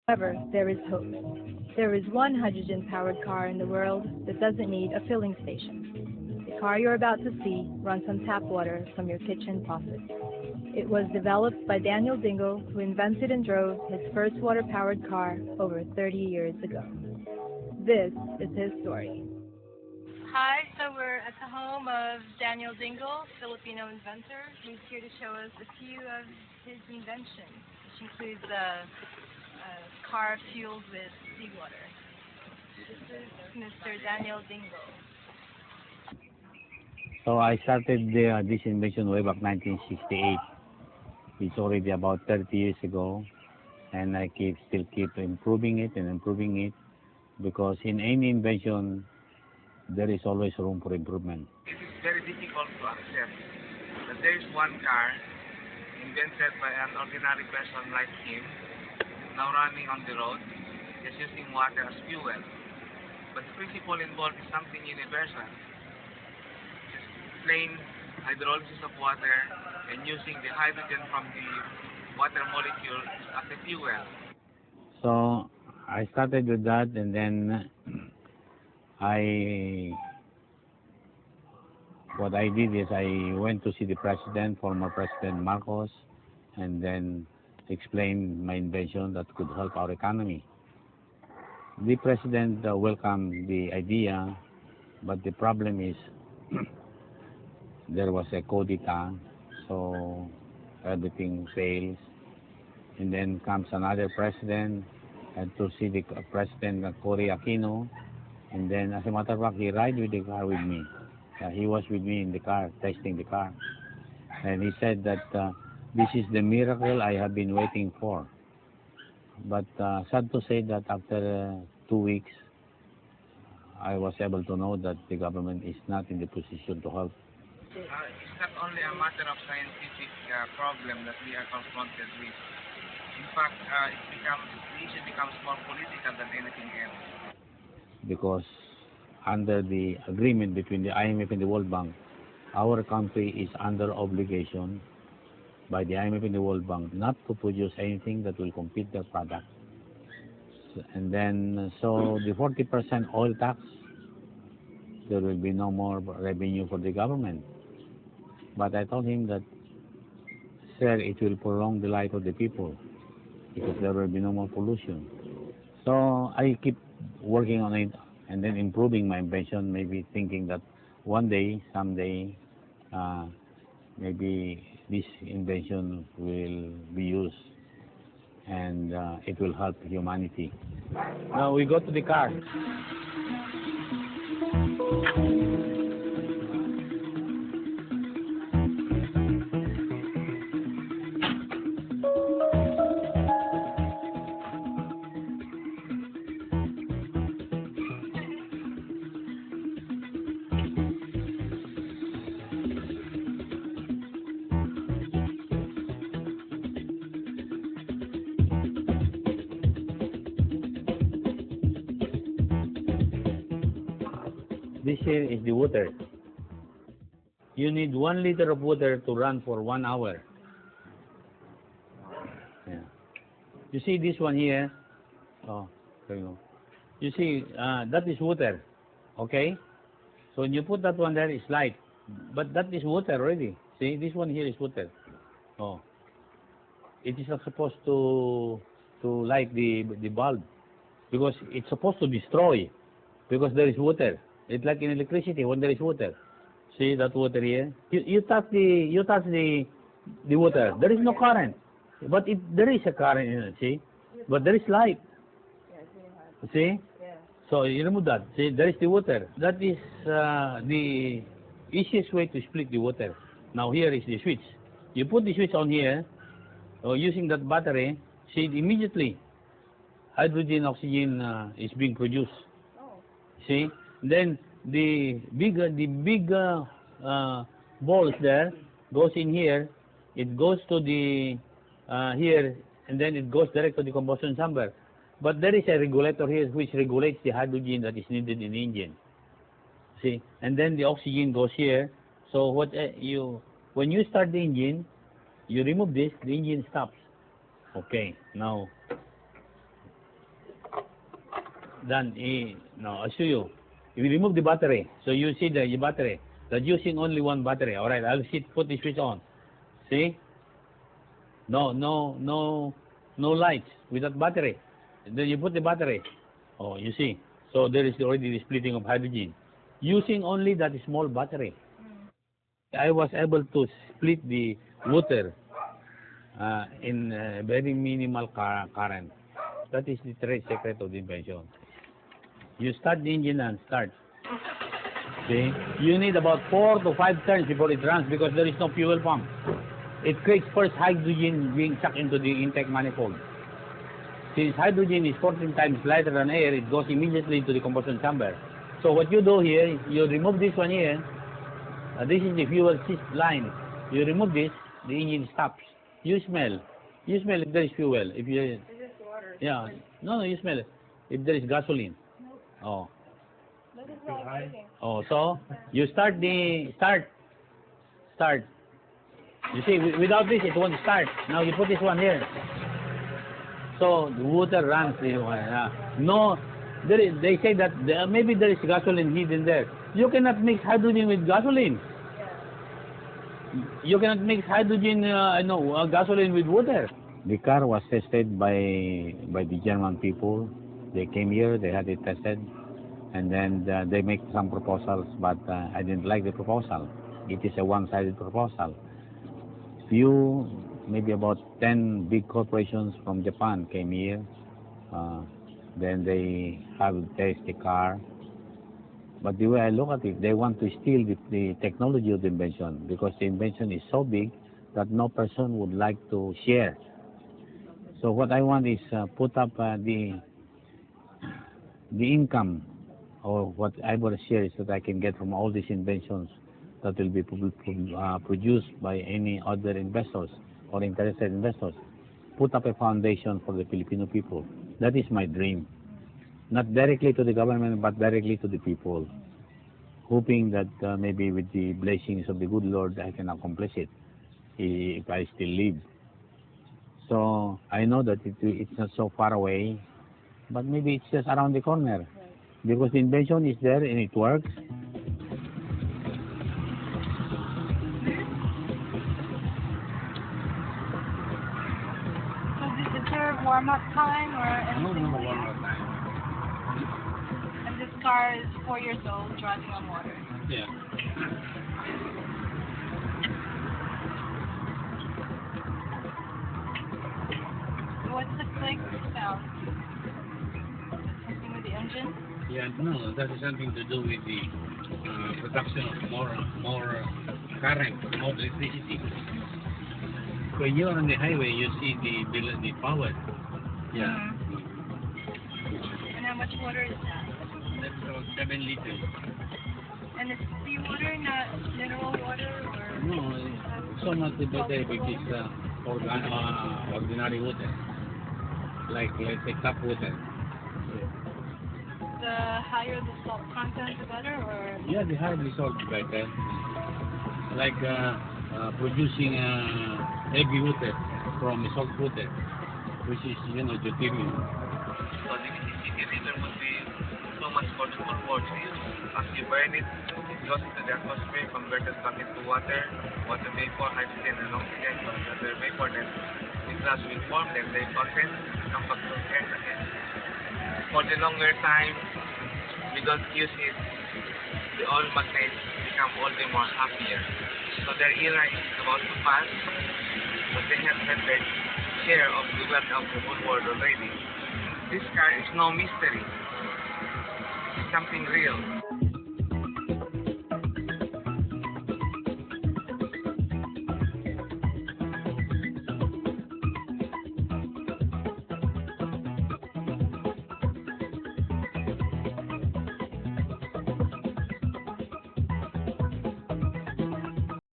However, there is hope. There is one hydrogen-powered car in the world that doesn't need a filling station. The car you're about to see runs on tap water from your kitchen faucet. It was developed by Daniel Dingle, who invented and drove his first water-powered car over 30 years ago. This is his story. Hi, so we're at the home of Daniel Dingle, Filipino inventor, who's here to show us a few of his inventions, which includes a car fueled with seawater. This is Mr. Daniel Dingle. So I started this invention way back 1968. It's already about 30 years ago, and I still keep improving it because in any invention there is always room for improvement. It is very difficult to accept that there is one car invented by an ordinary person like him, now running on the road, just using water as fuel. But the principle involved is something universal. Just plain hydrolysis of water and using the hydrogen from the water molecule as a fuel. So I started with that, and then what I did is I went to see the president, former President Marcos, and then explained my invention that could help our economy. The president welcomed the idea, but the problem is there was a coup d'etat, so everything fails. And then comes another president, and to see the president Cory Aquino, and then as a matter of fact, he ride with the car with me. He was with me in the car, testing the car, and he said that this is the miracle I have been waiting for. But sad to say that after 2 weeks, I was able to know that the government is not in the position to help. It's not only a matter of scientific problem that we are confronted with. In fact, the issue becomes more political than anything else. Because under the agreement between the IMF and the World Bank, our country is under obligation by the IMF and the World Bank not to produce anything that will compete their product. And then, so the 40% oil tax, there will be no more revenue for the government. But I told him that, sir, it will prolong the life of the people because there will be no more pollution. So I keep working on it and then improving my invention, maybe thinking that one day, someday, maybe this invention will be used and it will help humanity. Now we go to the car. This here is the water. You need 1 liter of water to run for 1 hour. Yeah. You see this one here? Oh, there you go. You see, that is water. Okay? So when you put that one there, it's light. But that is water already. See, this one here is water. Oh. It is not supposed to light the bulb. Because it's supposed to destroy. Because there is water. It's like in electricity when there is water. See that water here? You touch the water. There is no current, but there is a current in it. See, but there is light. See? So you remove that. See, there is the water. That is the easiest way to split the water. Now here is the switch. You put the switch on here, using that battery. See, immediately hydrogen, oxygen is being produced. See. Then the big balls there goes in here. It goes to the here, and then it goes direct to the combustion chamber. But there is a regulator here which regulates the hydrogen that is needed in the engine. See, and then the oxygen goes here. So when you start the engine, you remove this, the engine stops. Okay, now then no, I'll show you. You remove the battery. So you see the battery. That's using only one battery. All right, I'll put the switch on. See? No lights without battery. Then you put the battery. Oh, you see. So there is already the splitting of hydrogen. Using only that small battery. I was able to split the water in very minimal current. That is the trade secret of the invention. You start the engine and start. See? You need about 4 to 5 turns before it runs because there is no fuel pump. It creates first hydrogen being sucked into the intake manifold. Since hydrogen is 14 times lighter than air, it goes immediately to the combustion chamber. So what you do here, you remove this one here. This is the fuel line. You remove this, the engine stops. You smell if there is fuel. If you, Is this water? yeah, no, you smell it. If there is gasoline. Oh. Look, it's not working. Oh, so you start. You see, without this, it won't start. Now you put this one here. So the water runs. No, they say that maybe there is gasoline hidden there. You cannot mix hydrogen with gasoline. You cannot mix hydrogen, gasoline with water. The car was tested by the German people. They came here, they had it tested, and then they make some proposals, but I didn't like the proposal. It is a one-sided proposal. Maybe about 10 big corporations from Japan came here. Then they have test the car. But the way I look at it, they want to steal the technology of the invention because the invention is so big that no person would like to share. So what I want is put up the income or what I want to share is that I can get from all these inventions that will be produced by any other investors or interested investors. Put up a foundation for the Filipino people. That is my dream. Not directly to the government, but directly to the people. Hoping that maybe with the blessings of the good Lord, I can accomplish it if I still live. So I know that it's not so far away, but maybe it's just around the corner. Because the invention is there and it works. So is there warm-up time or anything? No warm-up time. And this car is 4 years old, driving on water. Yeah. What's the click sound? Something with the engine? Yeah, no, that is something to do with the production of more current, more electricity. When you're on the highway, you see the power. Yeah. And how much water is that? That's about 7 liters. And it's seawater, not mineral water, or? No, so not the better if it is ordinary water. Like, let's say, tap water. The higher the salt content, the better, or? Yeah, the higher the salt, the better. Like producing heavy water from salt water, which is, deuterium. So the river would be so much for the full world to use. As you burn it, it goes into the atmosphere, converted back into water vapor, hydrogen, and oxygen, plus other vapor. Then the gas will form, then they condense, come back to air again. For the longer time, we don't use it, the oil magnets become all the more happier. So their era is about to pass, but they have had their share of the wealth of the whole world already. This car is no mystery. It's something real.